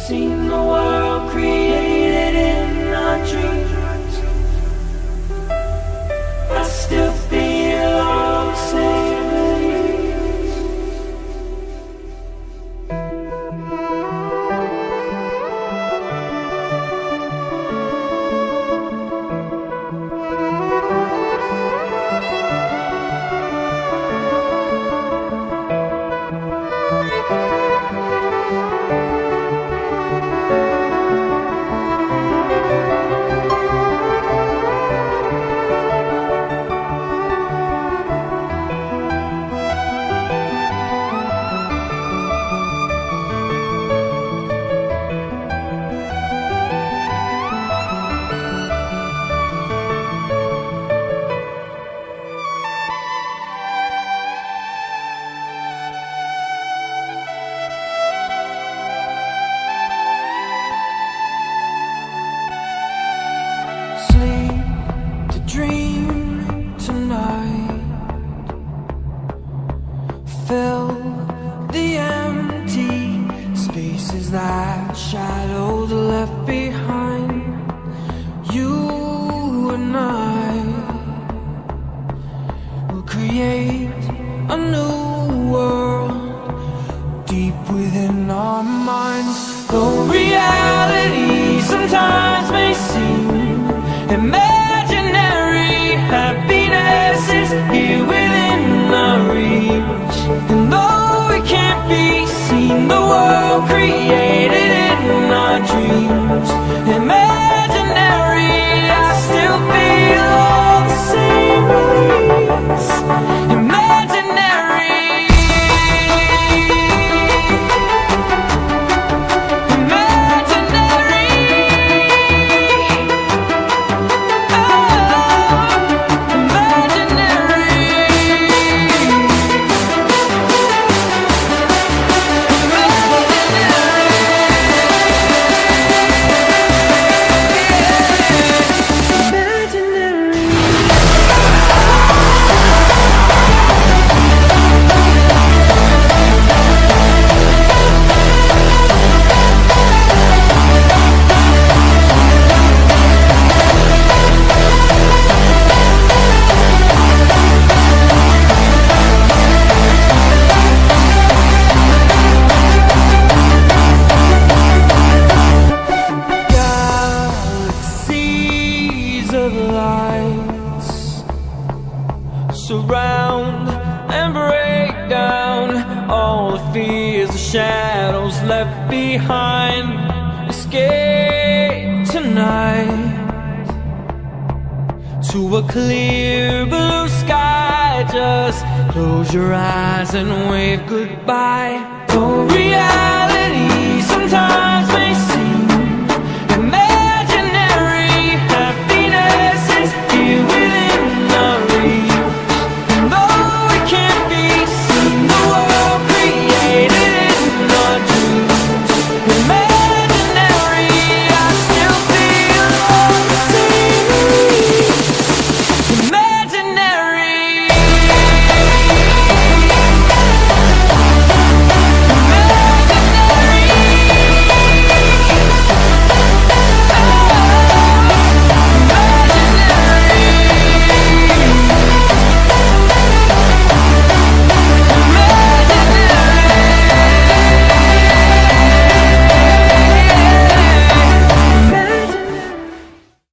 Seen the world created in our dreams. I still feel all the same release. Dream tonight, fill the empty spaces that shadows left behind. You and I will create a new world deep within our minds. Though reality sometimes may seem imaginary, happiness is here within our reach. And though it can't be seen, the world created in our dreams, imaginary, I still feel all the same release. Imaginary. Surround and break down all the fears, the shadows left behind. Escape tonight to a clear blue sky. Just close your eyes and wave goodbye. Though reality sometimes